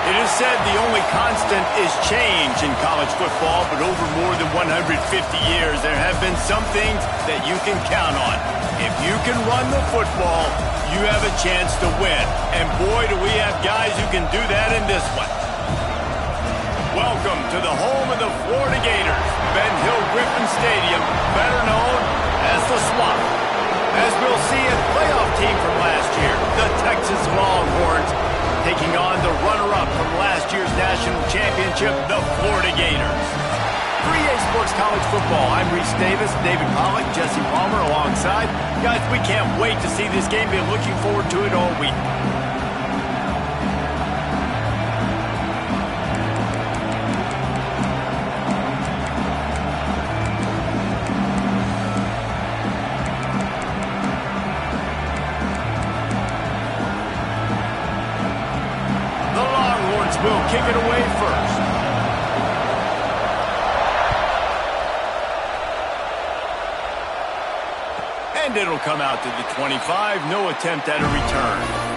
It is said the only constant is change in college football, but over more than 150 years, there have been some things that you can count on. If you can run the football, you have a chance to win. And boy, do we have guys who can do that in this one. Welcome to the home of the Florida Gators, Ben Hill Griffin Stadium, better known as the Swamp. As we'll see, a playoff team from last year, the Texas Longhorns, taking on the runner-up from last year's national championship, the Florida Gators. 3A Sports College Football. I'm Reese Davis, David Pollack, Jesse Palmer alongside. Guys, we can't wait to see this game. Been looking forward to it all week. Will kick it away first. And it'll come out to the 25. No attempt at a return.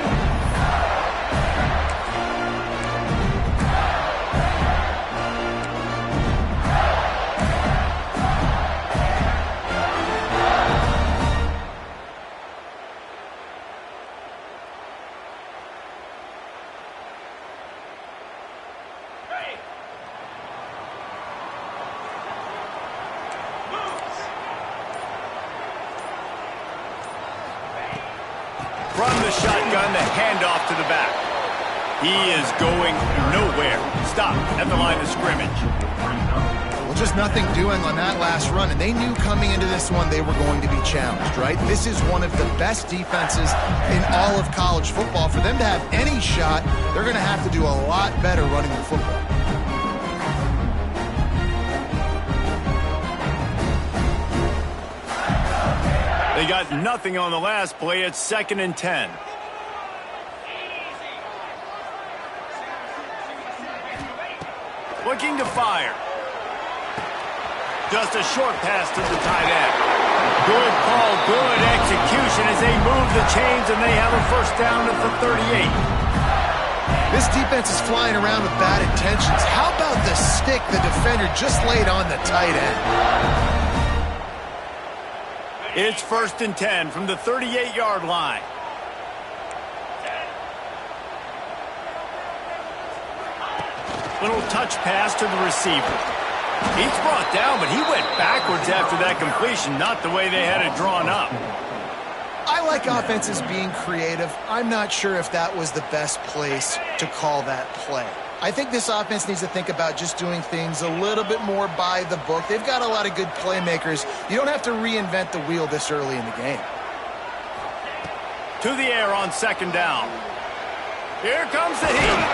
From the shotgun, the handoff to the back. He is going nowhere. Stop at the line of scrimmage. Well, just nothing doing on that last run, and they knew coming into this one they were going to be challenged, right? This is one of the best defenses in all of college football. For them to have any shot, they're going to have to do a lot better running the football. They got nothing on the last play. It's 2nd and 10. Looking to fire. Just a short pass to the tight end. Good call, good execution as they move the chains, and they have a first down at the 38. This defense is flying around with bad intentions. How about the stick the defender just laid on the tight end? It's 1st and 10 from the 38-yard line. Little touch pass to the receiver. He's brought down, but he went backwards after that completion, not the way they had it drawn up. I like offenses being creative. I'm not sure if that was the best place to call that play. I think this offense needs to think about just doing things a little bit more by the book. They've got a lot of good playmakers. You don't have to reinvent the wheel this early in the game. To the air on 2nd down. Here comes the heat.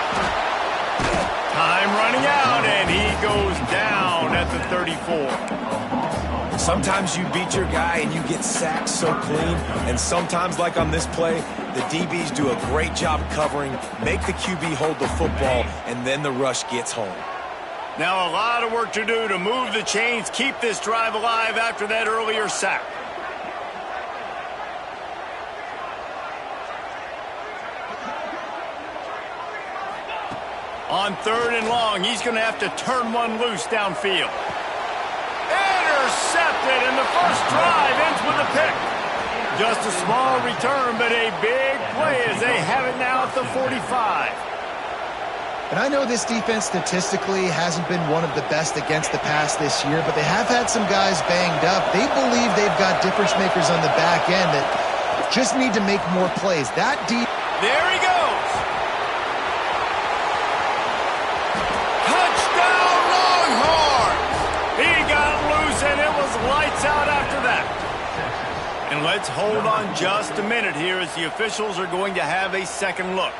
Time running out, and he goes down at the 34. Sometimes you beat your guy and you get sacked so clean, and sometimes, like on this play, the DBs do a great job covering, make the QB hold the football, and then the rush gets home. Now a lot of work to do to move the chains, keep this drive alive after that earlier sack. On 3rd and long, he's going to have to turn one loose downfield. Intercepted, and the first drive ends with a pick. Just a small return, but a big play as they have it now at the 45. And I know this defense statistically hasn't been one of the best against the pass this year, but they have had some guys banged up. They believe they've got difference makers on the back end that just need to make more plays. That deep. There he goes. Touchdown Longhorns. He got loose, and it was lights out after that. And let's hold on just a minute here as the officials are going to have a second look.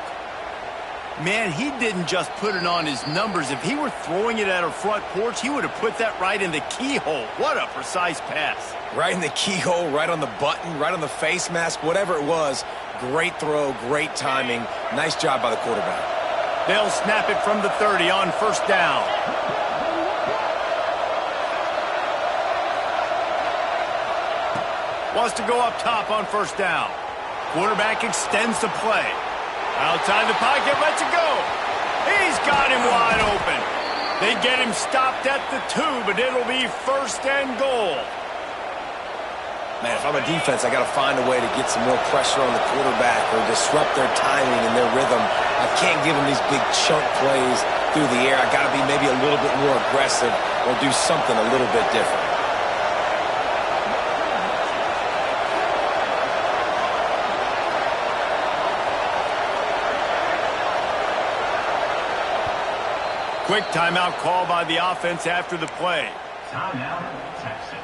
Man, he didn't just put it on his numbers. If he were throwing it at a front porch, he would have put that right in the keyhole. What a precise pass. Right in the keyhole, right on the button, right on the face mask, whatever it was. Great throw, great timing. Nice job by the quarterback. They'll snap it from the 30 on 1st down. Wants to go up top on 1st down. Quarterback extends the play. Outside the pocket, lets it go. He's They get him stopped at the 2, but it'll be 1st and goal. Man, if I'm a defense, I got to find a way to get some more pressure on the quarterback or disrupt their timing and their rhythm. I can't give them these big chunk plays through the air. I got to be maybe a little bit more aggressive or do something a little bit different. Quick timeout call by the offense after the play. Timeout, Texas.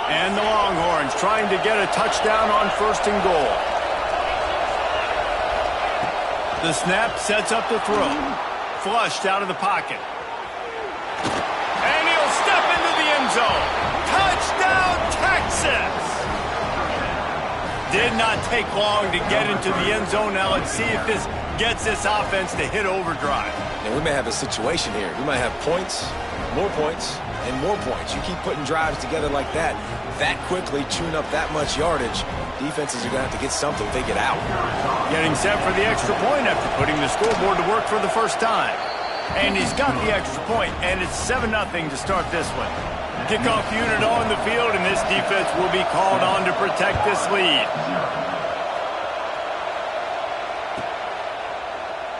And the Longhorns trying to get a touchdown on 1st and goal. The snap sets up the throw. Flushed out of the pocket. And he'll step into the end zone. Touchdown, Texas! Did not take long to get into the end zone. Now let's see if this gets this offense to hit overdrive. And we may have a situation here. We might have points, and more points. You keep putting drives together like that quickly, chewing up that much yardage, defenses are going to have to get something figured out. Getting set for the extra point after putting the scoreboard to work for the first time. And he's got the extra point, and it's 7-0 to start this one. Kickoff unit on the field, and this defense will be called on to protect this lead.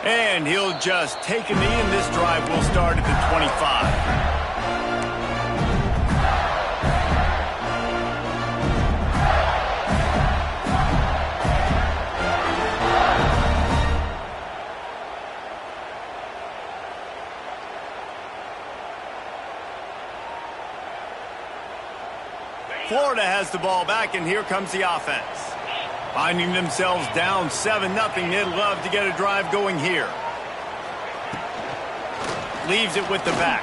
And he'll just take a knee, and this drive will start at the 25. Florida has the ball back, and here comes the offense. Finding themselves down 7-0, they'd love to get a drive going here. Leaves it with the back.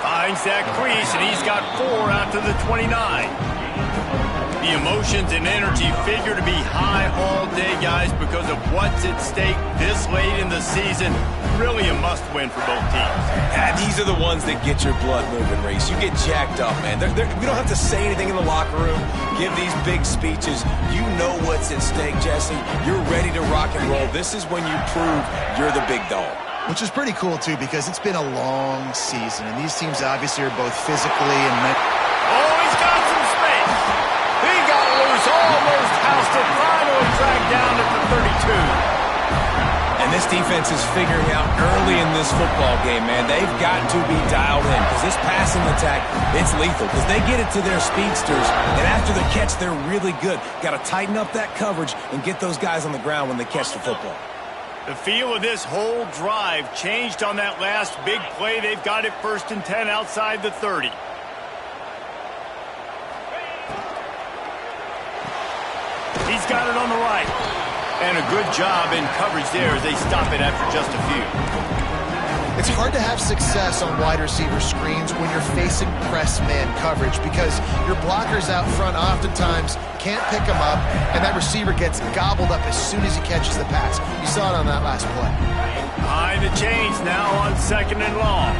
Finds that crease, and he's got 4 out to the 29. The emotions and energy figure to be high all day, guys, because of what's at stake this late in the season. Really a must-win for both teams. Yeah, these are the ones that get your blood moving, Reese. You get jacked up, man. We don't have to say anything in the locker room, give these big speeches. You know what's at stake, Jesse. You're ready to rock and roll. This is when you prove you're the big dog. Which is pretty cool, too, because it's been a long season, and these teams obviously are both physically and mentally. Oh, he's got some space. He got loose, almost housed it, finally dragged down at the 32. And this defense is figuring out early in this football game, man. They've got to be dialed in because this passing attack, it's lethal because they get it to their speedsters, and after the catch, they're really good. Got to tighten up that coverage and get those guys on the ground when they catch the football. The feel of this whole drive changed on that last big play. They've got it 1st and 10 outside the 30. He's got it on the right. And a good job in coverage there as they stop it after just a few. It's hard to have success on wide receiver screens when you're facing press man coverage because your blockers out front oftentimes can't pick them up, and that receiver gets gobbled up as soon as he catches the pass. You saw it on that last play. Behind the chains now on 2nd and long.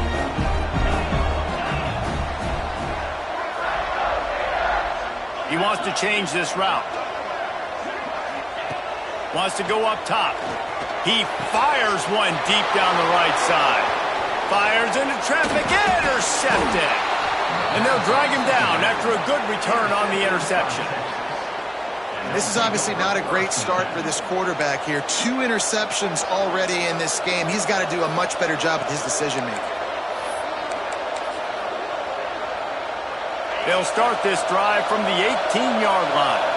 He wants to change this route. Wants to go up top. He fires one deep down the right side. Fires into traffic, intercepted. And they'll drag him down after a good return on the interception. This is obviously not a great start for this quarterback here. 2 interceptions already in this game. He's got to do a much better job with his decision-making. They'll start this drive from the 18-yard line.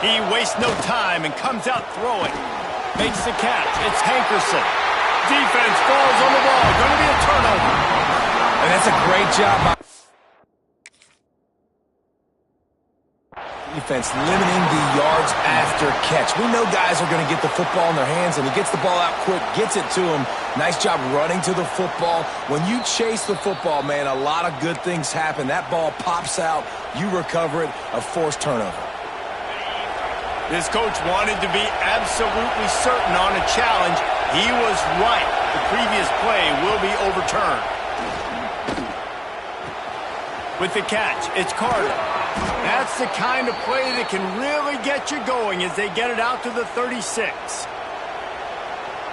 He wastes no time and comes out throwing. Makes the catch. It's Hankerson. Defense falls on the ball. Going to be a turnover. And that's a great job by defense limiting the yards after catch. We know guys are going to get the football in their hands, and he gets the ball out quick, gets it to him. Nice job running to the football. When you chase the football, man, a lot of good things happen. That ball pops out. You recover it. A forced turnover. This coach wanted to be absolutely certain on a challenge. He was right. The previous play will be overturned. With the catch, it's Carter. That's the kind of play that can really get you going as they get it out to the 36.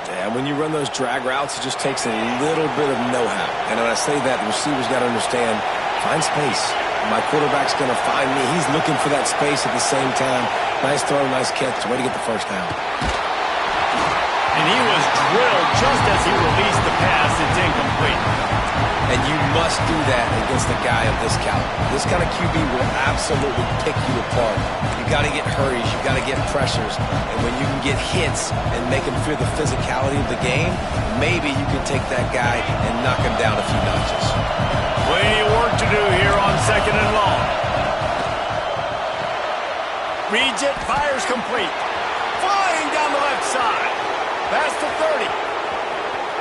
Yeah, when you run those drag routes, it just takes a little bit of know-how. And when I say that, the receiver's got to understand, find space. My quarterback's going to find me. He's looking for that space at the same time. Nice throw, nice catch. Way to get the first down. And he was drilled just as he released the pass. It's incomplete. And you must do that against a guy of this caliber. This kind of QB will absolutely pick you apart. You got to get hurries. You got to get pressures. And when you can get hits and make him feel the physicality of the game, maybe you can take that guy and knock him down a few notches. Plenty of work to do here on 2nd and long. Reads it, fires complete. Flying down the left side. Past the 30.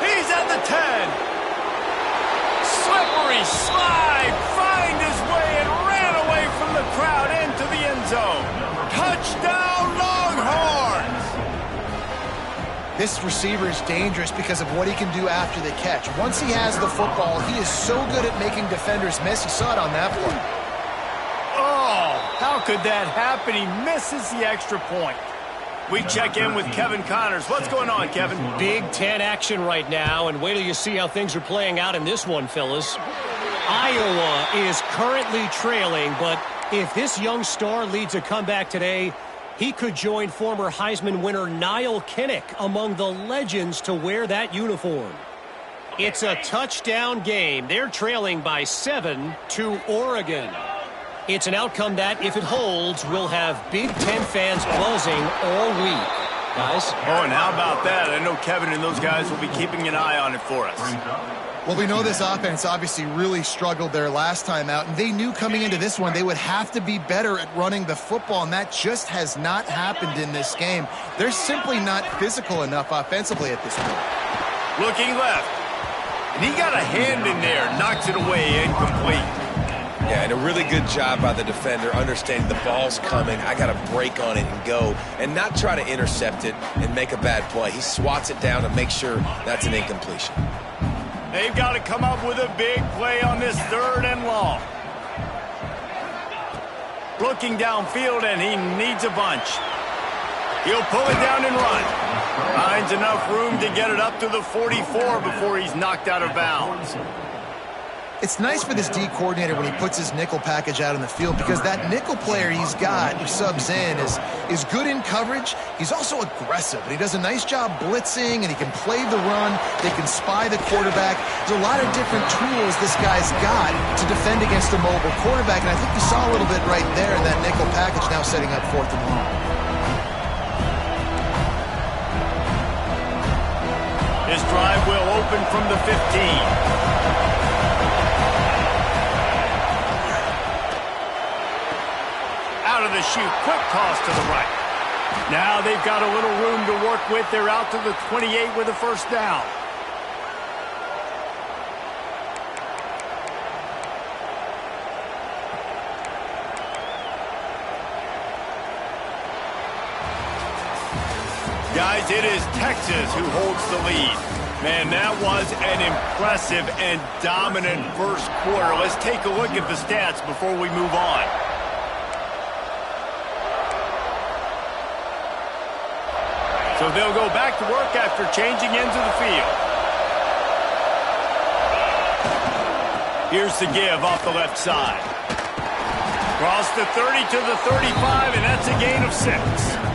He's at the 10. Slippery slide, find his way and ran away from the crowd into the end zone. Touchdown, Longhorns! This receiver is dangerous because of what he can do after the catch. Once he has the football, he is so good at making defenders miss. You saw it on that play. Oh, how could that happen? He misses the extra point. We check in with Kevin Connors. What's going on, Kevin? Big Ten action right now, and wait till you see how things are playing out in this one, fellas. Iowa is currently trailing, but if this young star leads a comeback today, he could join former Heisman winner Niall Kinnick among the legends to wear that uniform. It's a touchdown game. They're trailing by 7 to Oregon. It's an outcome that, if it holds, will have Big Ten fans buzzing all week. Guys? Oh, and how about that? I know Kevin and those guys will be keeping an eye on it for us. Well, we know this offense obviously really struggled their last time out, and they knew coming into this one they would have to be better at running the football, and that just has not happened in this game. They're simply not physical enough offensively at this point. Looking left. And he got a hand in there, knocks it away, incomplete. Yeah, and a really good job by the defender understanding the ball's coming. I got to break on it and go and not try to intercept it and make a bad play. He swats it down and makes sure that's an incompletion. They've got to come up with a big play on this 3rd and long. Looking downfield, and he needs a bunch. He'll pull it down and run. Finds enough room to get it up to the 44 before he's knocked out of bounds. It's nice for this D coordinator when he puts his nickel package out in the field because that nickel player he's got who subs in is good in coverage. He's also aggressive, and he does a nice job blitzing, and he can play the run. They can spy the quarterback. There's a lot of different tools this guy's got to defend against a mobile quarterback, and I think we saw a little bit right there in that nickel package now setting up 4th and long. His drive will open from the 15. Out of the chute, quick toss to the right. Now they've got a little room to work with. They're out to the 28 with a first down. Guys, it is Texas who holds the lead. Man, that was an impressive and dominant first quarter. Let's take a look at the stats before we move on. So they'll go back to work after changing into the field. Here's the give off the left side. Cross the 30 to the 35, and that's a gain of 6.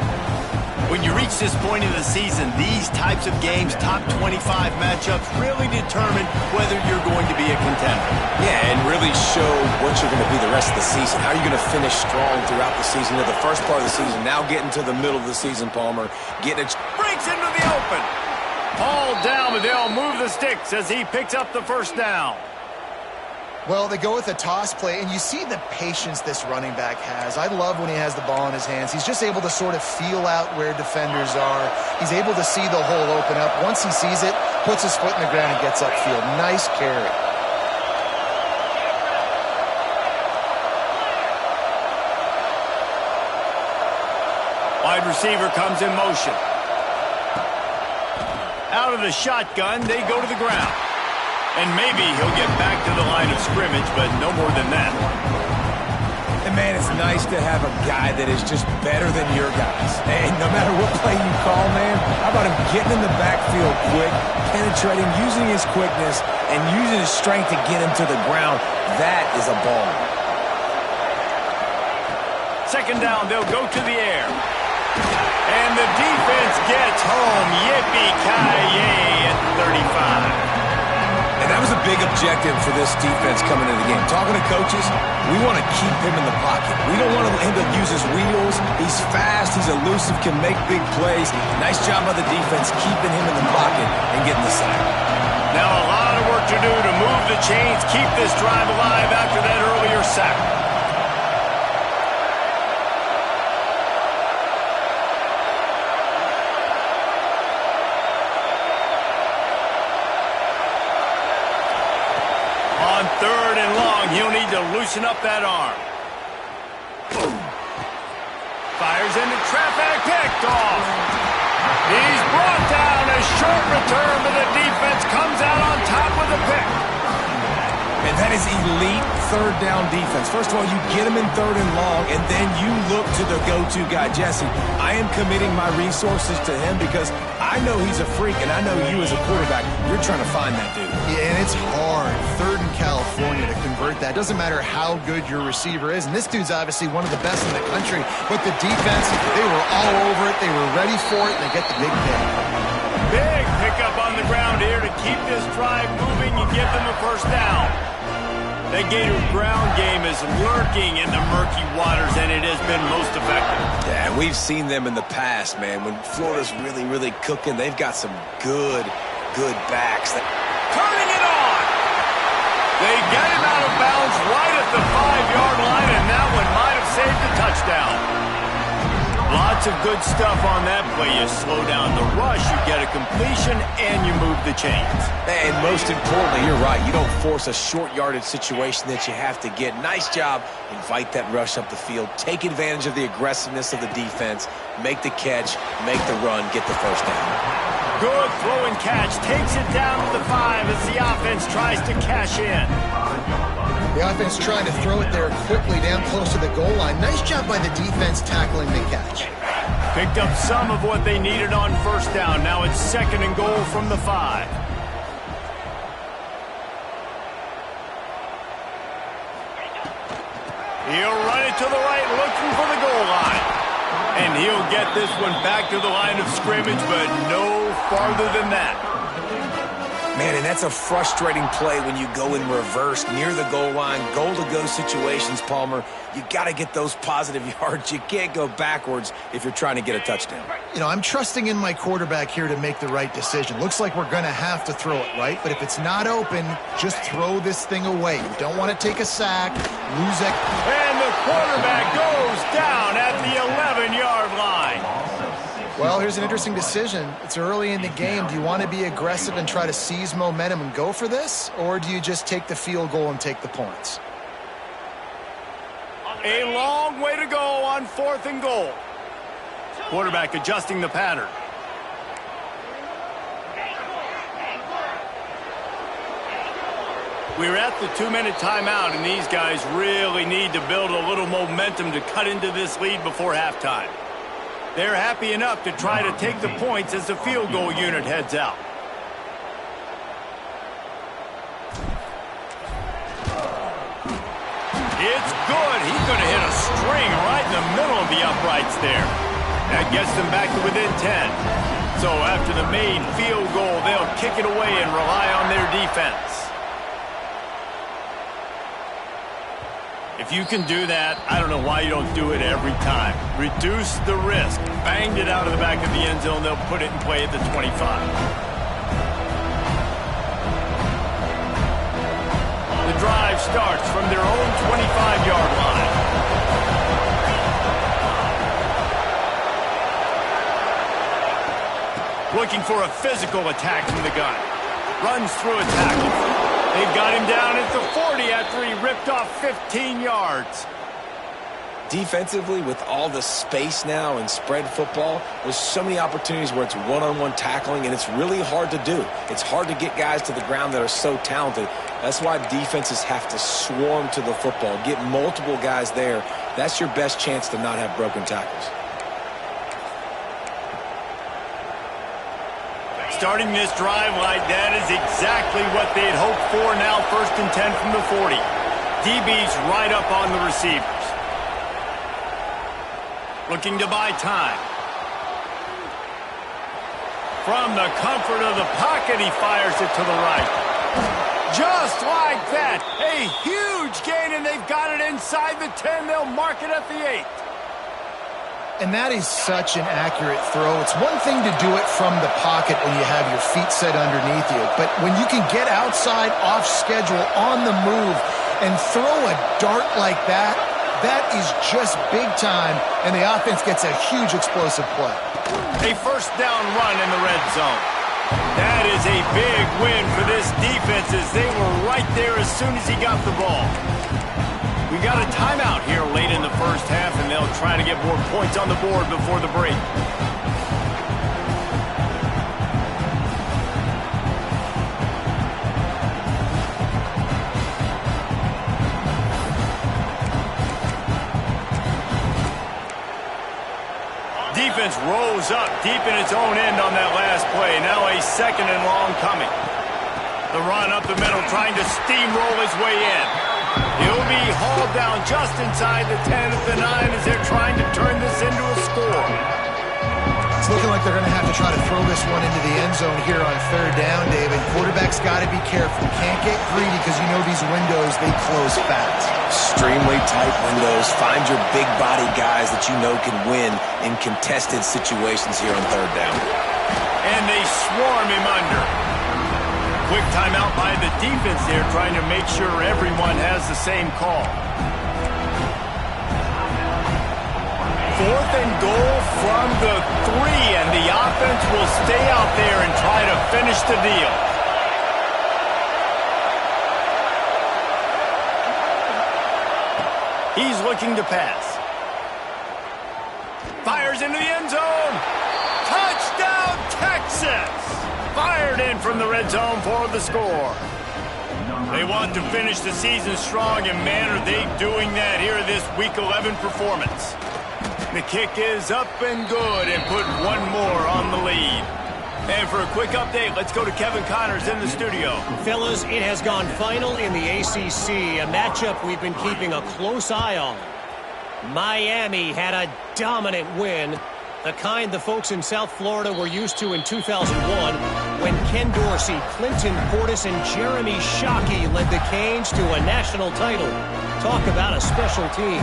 When you reach this point in the season, these types of games, top 25 matchups, really determine whether you're going to be a contender. Yeah, and really show what you're going to be the rest of the season. How are you going to finish strong throughout the season? The first part of the season, now getting to the middle of the season, Palmer. Getting it. Breaks into the open. Hauled down, but they'll move the sticks as he picks up the first down. Well, they go with a toss play, and you see the patience this running back has. I love when he has the ball in his hands. He's just able to sort of feel out where defenders are. He's able to see the hole open up. Once he sees it, puts his foot in the ground and gets upfield. Nice carry. Wide receiver comes in motion. Out of the shotgun, they go to the ground. And maybe he'll get back to the line of scrimmage, but no more than that. And, man, it's nice to have a guy that is just better than your guys. And no matter what play you call, man, how about him getting in the backfield quick, penetrating, using his quickness, and using his strength to get him to the ground. That is a ball. Second down, they'll go to the air. And the defense gets home. Yippee-ki-yay at 35. And that was a big objective for this defense coming into the game. Talking to coaches, we want to keep him in the pocket. We don't want him to use his wheels. He's fast, he's elusive, can make big plays. Nice job by the defense keeping him in the pocket and getting the sack. Now a lot of work to do to move the chains, keep this drive alive after that earlier sack. On third and long, he'll need to loosen up that arm. Fires into traffic, picked off. He's brought down. A short return, but the defense comes out on top with a pick. And that is elite third down defense. First of all, you get him in third and long, and then you look to the go-to guy. Jesse, I am committing my resources to him because I know he's a freak, and I know you as a quarterback, you're trying to find that dude. Yeah, and it's hard, third in California, to convert that. Doesn't matter how good your receiver is, and this dude's obviously one of the best in the country, but the defense, they were all over it, they were ready for it, and they get the big pick. Big pickup on the ground here to keep this drive moving and give them a first down. The Gators' ground game is lurking in the murky waters, and it has been most effective. Yeah, we've seen them in the past, man. When Florida's really, really cooking, they've got some good backs. Turning it on! They get him out of bounds right at the 5-yard line, and that one might have saved the touchdown. Lots of good stuff on that play. You slow down the rush, you get a completion, and you move the chains. And most importantly, you're right. You don't force a short yardage situation that you have to get. Nice job. Invite that rush up the field. Take advantage of the aggressiveness of the defense. Make the catch. Make the run. Get the first down. Good throw and catch. Takes it down to the 5 as the offense tries to cash in. The offense trying to throw it there quickly down close to the goal line. Nice job by the defense tackling the catch. Picked up some of what they needed on first down. Now it's second and goal from the 5. He'll run it to the right, looking for the goal line. And he'll get this one back to the line of scrimmage, but no farther than that. Man, and that's a frustrating play when you go in reverse near the goal line, goal-to-go situations, Palmer. You got to get those positive yards. You can't go backwards if you're trying to get a touchdown. You know, I'm trusting in my quarterback here to make the right decision. Looks like we're going to have to throw it, right? But if it's not open, just throw this thing away. You don't want to take a sack, lose it. And the quarterback goes down at the 11-yard line. Well, here's an interesting decision. It's early in the game. Do you want to be aggressive and try to seize momentum and go for this? Or do you just take the field goal and take the points? A long way to go on fourth and goal. Quarterback adjusting the pattern. We're at the 2-minute timeout, and these guys really need to build a little momentum to cut into this lead before halftime. They're happy enough to try to take the points as the field goal unit heads out. It's good. He's going to hit a string right in the middle of the uprights there. That gets them back to within 10. So after the made field goal, they'll kick it away and rely on their defense. If you can do that, I don't know why you don't do it every time. Reduce the risk. Banged it out of the back of the end zone. They'll put it in play at the 25. The drive starts from their own 25-yard line. Looking for a physical attack from the gun. Runs through a tackle. They've got him down at the 40 after he ripped off 15 yards. Defensively, with all the space now and spread football, there's so many opportunities where it's one-on-one tackling, and it's really hard to do. It's hard to get guys to the ground that are so talented. That's why defenses have to swarm to the football, get multiple guys there. That's your best chance to not have broken tackles. Starting this drive like that is exactly what they'd hoped for. Now 1st and 10 from the 40. DB's right up on the receivers. Looking to buy time. From the comfort of the pocket, he fires it to the right. Just like that. A huge gain, and they've got it inside the 10. They'll mark it at the 8. And that is such an accurate throw. It's one thing to do it from the pocket when you have your feet set underneath you, but when you can get outside, off schedule, on the move, and throw a dart like that, that is just big time, and the offense gets a huge explosive play. A 1st down run in the red zone. That is a big win for this defense as they were right there as soon as he got the ball. We got a timeout here late in the 1st half, and they'll try to get more points on the board before the break. Defense rose up deep in its own end on that last play. Now a 2nd and long coming. The run up the middle, trying to steamroll his way in. He'll be hauled down just inside the 10 at the 9 as they're trying to turn this into a score. It's looking like they're going to have to try to throw this one into the end zone here on 3rd down, David. Quarterback's got to be careful. Can't get greedy because you know these windows, they close fast. Extremely tight windows. Find your big body guys that you know can win in contested situations here on 3rd down. And they swarm him under. Quick timeout by the defense there, trying to make sure everyone has the same call. 4th and goal from the 3, and the offense will stay out there and try to finish the deal. He's looking to pass. Fires into the end zone. Touchdown, Texas! Fired in from the red zone for the score. They want to finish the season strong, and man, are they doing that here in this Week 11 performance. The kick is up and good, and put one more on the lead. And for a quick update, let's go to Kevin Connors in the studio. Fellas, it has gone final in the ACC, a matchup we've been keeping a close eye on. Miami had a dominant win, the kind the folks in South Florida were used to in 2001 when Ken Dorsey, Clinton Portis, and Jeremy Shockey led the Canes to a national title. Talk about a special team.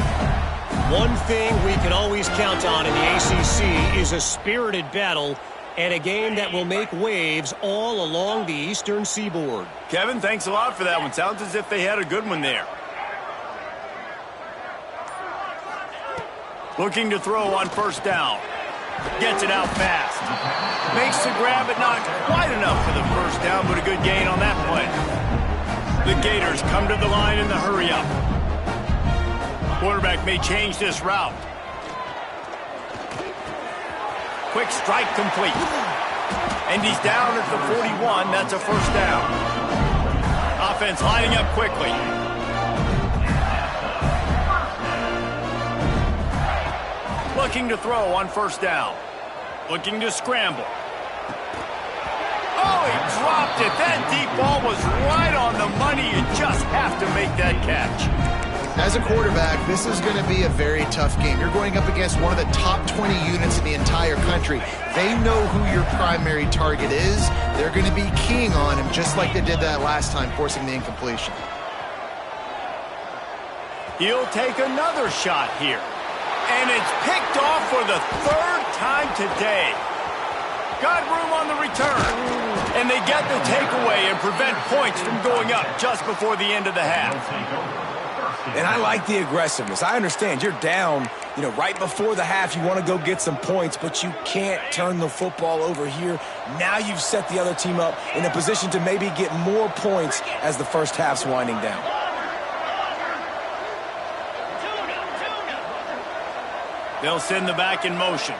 One thing we can always count on in the ACC is a spirited battle and a game that will make waves all along the Eastern Seaboard. Kevin, thanks a lot for that one. Sounds as if they had a good one there. Looking to throw on 1st down. Gets it out fast. Makes the grab, but not quite enough for the 1st down, but a good gain on that play. The Gators come to the line in the hurry-up. Quarterback may change this route. Quick strike complete. And he's down at the 41. That's a 1st down. Offense lining up quickly. Looking to throw on 1st down. Looking to scramble. Oh, he dropped it. That deep ball was right on the money. You just have to make that catch. As a quarterback, this is going to be a very tough game. You're going up against one of the top 20 units in the entire country. They know who your primary target is. They're going to be keying on him just like they did that last time, forcing the incompletion. He'll take another shot here. And it's picked off for the 3rd time today. Got room on the return. And they get the takeaway and prevent points from going up just before the end of the half. And I like the aggressiveness. I understand you're down, right before the half. You want to go get some points, but you can't turn the football over here. Now you've set the other team up in a position to maybe get more points as the 1st half's winding down. They'll send the back in motion.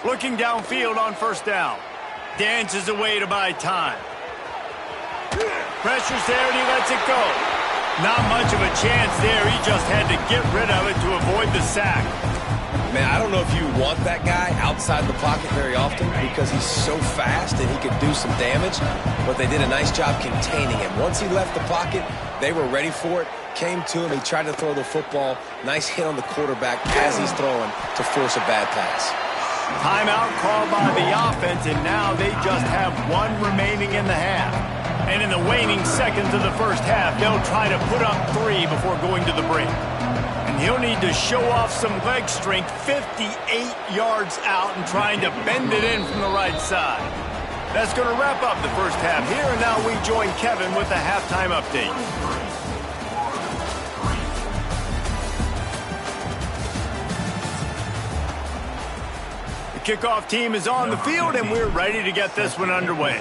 Looking downfield on first down. Dances away to buy time. Pressure's there and he lets it go. Not much of a chance there. He just had to get rid of it to avoid the sack. Man, I don't know if you want that guy outside the pocket very often because he's so fast and he could do some damage, but they did a nice job containing him. Once he left the pocket, they were ready for it, came to him, he tried to throw the football. Nice hit on the quarterback as he's throwing to force a bad pass. Timeout called by the offense, and now they just have one remaining in the half. And in the waning seconds of the first half, they'll try to put up 3 before going to the break. And he'll need to show off some leg strength 58 yards out and trying to bend it in from the right side. That's going to wrap up the first half here, and now we join Kevin with the halftime update. The kickoff team is on the field, and we're ready to get this one underway.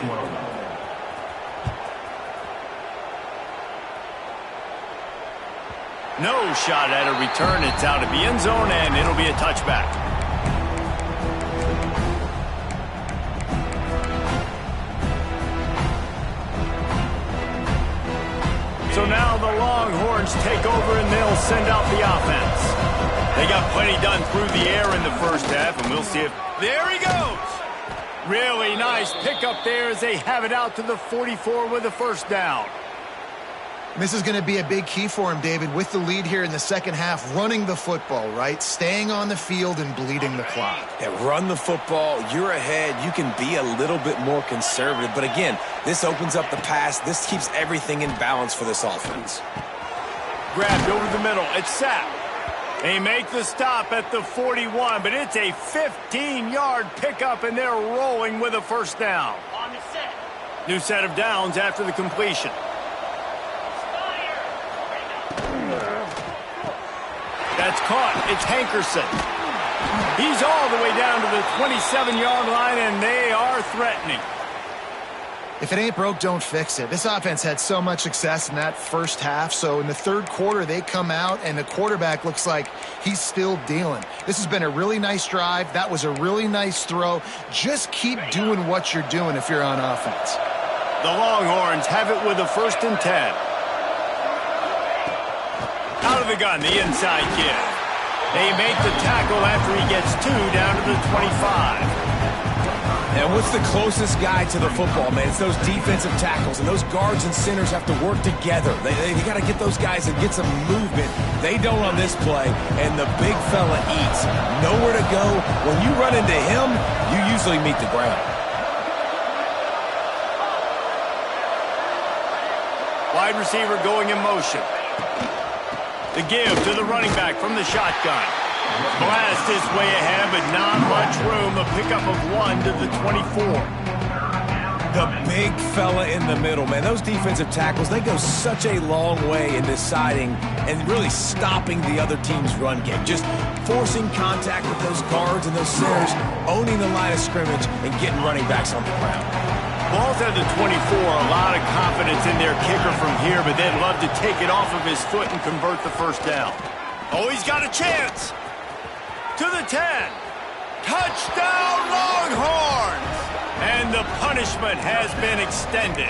No shot at a return. It's out of the end zone, and it'll be a touchback. So now the Longhorns take over, and they'll send out the offense. They got plenty done through the air in the first half, and we'll see if... There he goes! Really nice pickup there as they have it out to the 44 with a first down. This is going to be a big key for him, David, with the lead here in the second half, running the football, right? Staying on the field and bleeding the clock. Yeah, run the football. You're ahead. You can be a little bit more conservative. But again, this opens up the pass. This keeps everything in balance for this offense. Grabbed over the middle. It's sacked. They make the stop at the 41, but it's a 15-yard pickup, and they're rolling with a first down. On the set. New set of downs after the completion. That's caught. It's Hankerson. He's all the way down to the 27-yard line, and they are threatening. If it ain't broke, don't fix it. This offense had so much success in that first half, so in the third quarter, they come out, and the quarterback looks like he's still dealing. This has been a really nice drive. That was a really nice throw. Just keep doing what you're doing if you're on offense. The Longhorns have it with a 1st and 10. Out of the gun, the inside kid. They make the tackle after he gets 2 down to the 25. And what's the closest guy to the football, man? It's those defensive tackles, and those guards and centers have to work together. They got to get those guys and get some movement. They don't on this play, and the big fella eats. Nowhere to go. When you run into him, you usually meet the ground. Wide receiver going in motion. The give to the running back from the shotgun. Blast his way ahead, but not much room. A pickup of 1 to the 24. The big fella in the middle, man. Those defensive tackles, they go such a long way in deciding and really stopping the other team's run game. Just forcing contact with those guards and those centers, owning the line of scrimmage, and getting running backs on the ground. Ball's at the 24, a lot of confidence in their kicker from here, but they'd love to take it off of his foot and convert the first down. Oh, he's got a chance. To the 10. Touchdown, Longhorns! And the punishment has been extended.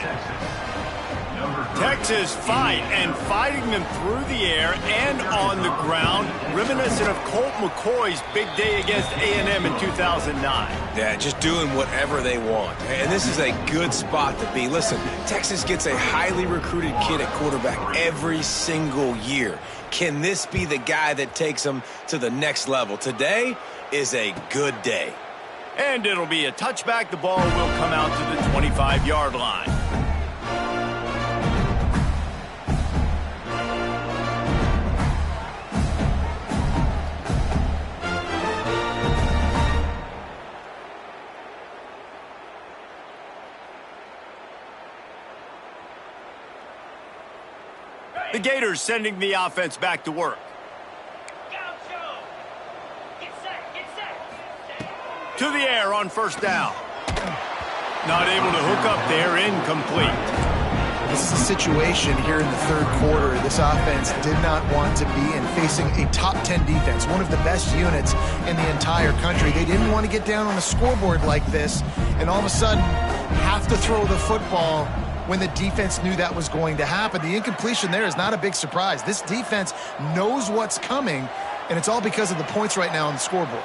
Texas fighting them through the air and on the ground, reminiscent of Colt McCoy's big day against A&M in 2009. Yeah, just doing whatever they want. And this is a good spot to be. Listen, Texas gets a highly recruited kid at quarterback every single year. Can this be the guy that takes them to the next level? Today is a good day. And it'll be a touchback. The ball will come out to the 25-yard line. The Gators sending the offense back to work. To the air on first down. Not able to hook up there, incomplete. This is a situation here in the third quarter this offense did not want to be in, facing a top 10 defense, one of the best units in the entire country. They didn't want to get down on the scoreboard like this and all of a sudden have to throw the football when the defense knew that was going to happen. The incompletion there is not a big surprise. This defense knows what's coming, and it's all because of the points right now on the scoreboard.